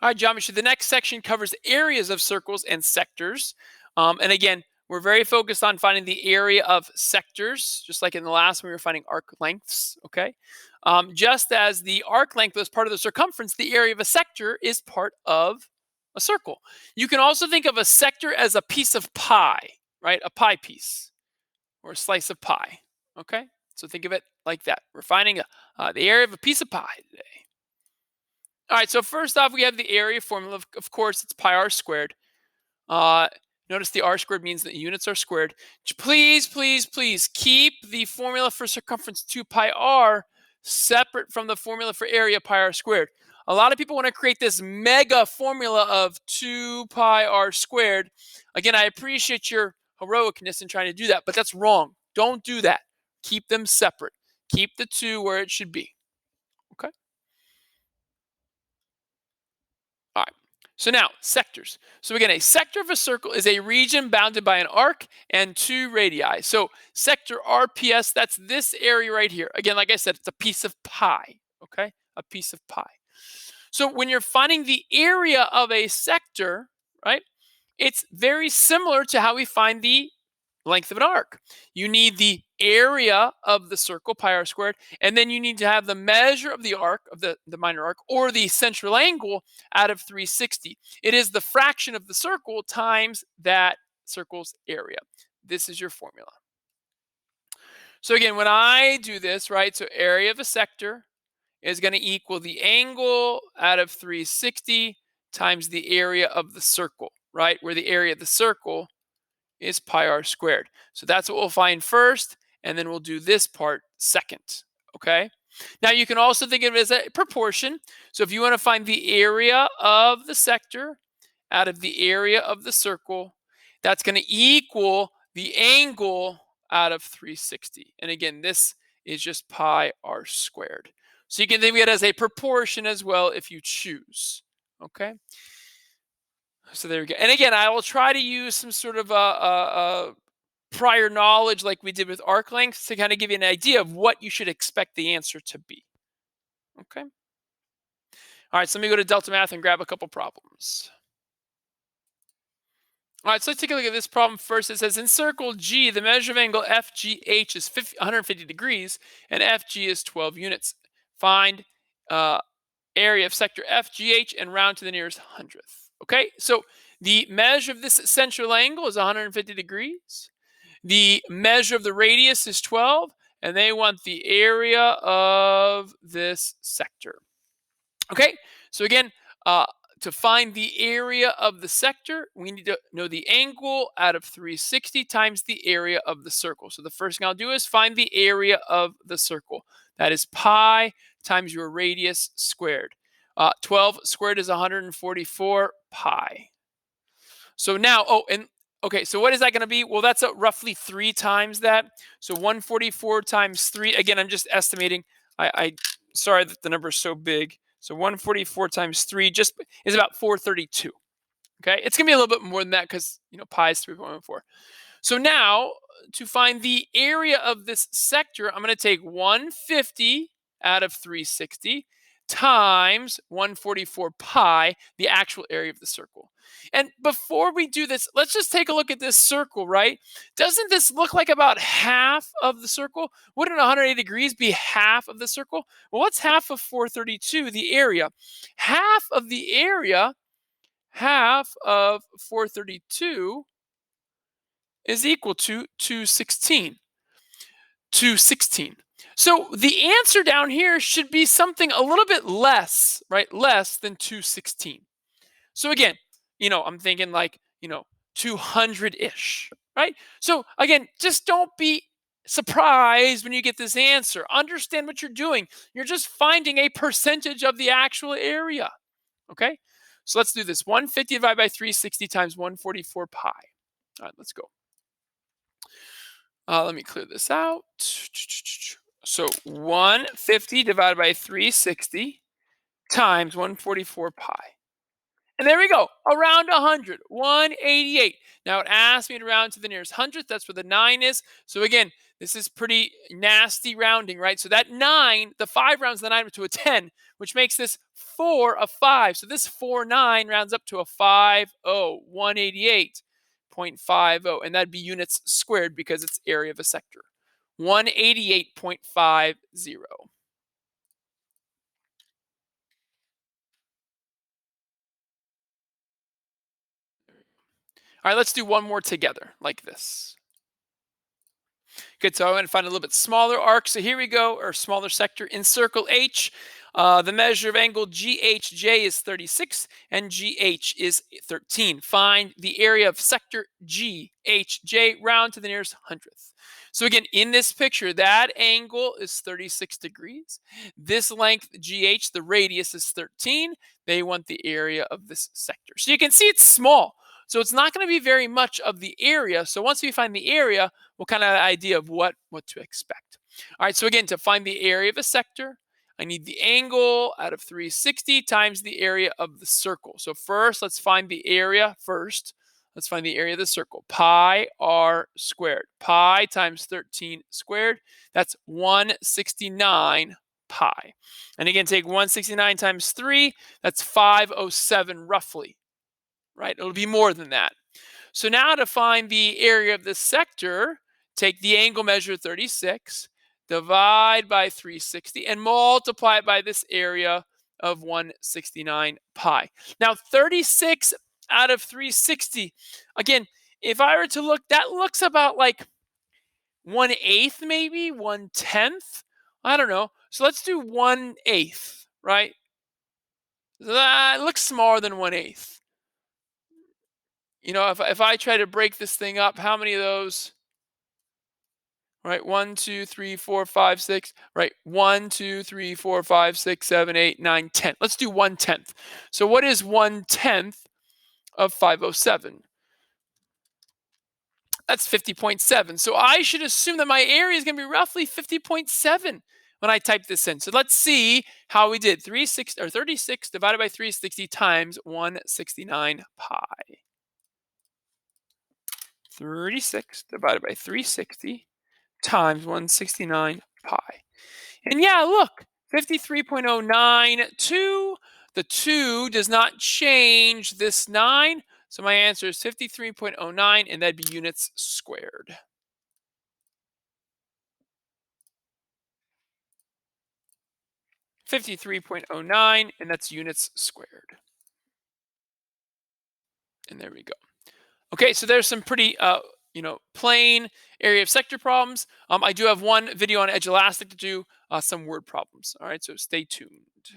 All right, geometry. The next section covers areas of circles and sectors. And again, we're very focused on finding the area of sectors, just like in the last one we were finding arc lengths, okay? Just as the arc length was part of the circumference, the area of a sector is part of a circle. You can also think of a sector as a piece of pie, right? A pie piece or a slice of pie, okay? So think of it like that. We're finding the area of a piece of pie today. All right, so first off, we have the area formula. Of course, it's pi r squared. Uh, Notice the r squared means that units are squared. Please, please, please keep the formula for circumference 2 pi r separate from the formula for area pi r squared. A lot of people want to create this mega formula of 2 pi r squared. Again, I appreciate your heroicness in trying to do that, but that's wrong. Don't do that. Keep them separate. Keep the 2 where it should be. Okay? All right. So now, sectors. So again, a sector of a circle is a region bounded by an arc and 2 radii. So sector RPS, that's this area right here. Again, like I said, it's a piece of pie, okay? A piece of pie. So when you're finding the area of a sector, right, it's very similar to how we find the length of an arc. You need the area of the circle, pi r squared, and then you need to have the measure of the arc, of the minor arc, or the central angle out of 360. It is the fraction of the circle times that circle's area. This is your formula. So again, when I do this, right, so area of a sector is going to equal the angle out of 360 times the area of the circle, right, where the area of the circle is pi r squared. So that's what we'll find first, and then we'll do this part second, okay? Now you can also think of it as a proportion. So if you want to find the area of the sector out of the area of the circle, that's going to equal the angle out of 360. And again, this is just pi r squared. So you can think of it as a proportion as well if you choose, okay? So there we go. And again, I will try to use some sort of prior knowledge like we did with arc lengths to kind of give you an idea of what you should expect the answer to be. Okay. All right, so let me go to Delta Math and grab a couple problems. All right, so let's take a look at this problem first. It says in circle G, the measure of angle FGH is 150 degrees and FG is 12 units. Find area of sector FGH and round to the nearest hundredth. Okay, so the measure of this central angle is 150 degrees. The measure of the radius is 12, and they want the area of this sector. Okay, so again, to find the area of the sector, we need to know the angle out of 360 times the area of the circle. So the first thing I'll do is find the area of the circle. That is pi times your radius squared. 12 squared is 144 pi. So now, okay, so what is that going to be? Well, that's roughly 3 times that. So 144 times 3. Again, I'm just estimating. I sorry that the number is so big. So 144 times 3 just is about 432. Okay, it's going to be a little bit more than that because, pi is 3.14. So now, to find the area of this sector, I'm going to take 150 out of 360 times 144 pi, the actual area of the circle. And before we do this, let's just take a look at this circle, right? Doesn't this look like about half of the circle? Wouldn't 180 degrees be half of the circle? Well, what's half of 432? The area. Half of the area, half of 432 is equal to 216. 216. So the answer down here should be something a little bit less, right? Less than 216. So again, I'm thinking like, 200-ish, right? So again, just don't be surprised when you get this answer. Understand what you're doing. You're just finding a percentage of the actual area, okay? So let's do this. 150 divided by 360 times 144 pi. All right, let's go. Let me clear this out. So 150 divided by 360 times 144 pi. And there we go, around 100, 188. Now it asked me to round to the nearest hundredth. That's where the 9 is. So again, this is pretty nasty rounding, right? So that 9, the 5 rounds the 9 up to a 10, which makes this 4 a 5. So this 49 rounds up to a 50, 188.50. And that'd be units squared because it's area of a sector. 188.50. All right, let's do one more together like this. Good. So I'm going to find a little bit smaller arc. So here we go, or smaller sector in circle H. The measure of angle GHJ is 36 and GH is 13. Find the area of sector GHJ, round to the nearest hundredth. So again, in this picture, that angle is 36 degrees. This length GH, the radius, is 13. They want the area of this sector. So you can see it's small. So it's not going to be very much of the area. So once we find the area, we'll kind of have an idea of what to expect. All right, so again, to find the area of a sector, I need the angle out of 360 times the area of the circle. So first, let's find the area first. Let's find the area of the circle. Pi r squared. Pi times 13 squared. That's 169 pi. And again, take 169 times 3. That's 507 roughly, right? It'll be more than that. So now to find the area of the sector, take the angle measure 36, divide by 360, and multiply it by this area of 169 pi. Now 36 out of 360, again, if I were to look, that looks about like 1/8, maybe 1/10. I don't know. So let's do 1/8, right? That looks smaller than 1/8. You know, if I try to break this thing up, how many of those? Right, 1, 2, 3, 4, 5, 6. Right, 1, 2, 3, 4, 5, 6, 7, 8, 9, 10. Let's do 1/10. So what is 1/10 of 507? That's 50.7. So I should assume that my area is going to be roughly 50.7 when I type this in. So let's see how we did. 360 or 36 divided by 360 times 169 pi. 36 divided by 360 times 169 pi. And yeah, look, 53.092. The 2 does not change this 9. So my answer is 53.09, and that'd be units squared. 53.09, and that's units squared. And there we go. Okay, so there's some pretty, plain area of sector problems. I do have one video on edge elastic to do some word problems. All right, so stay tuned.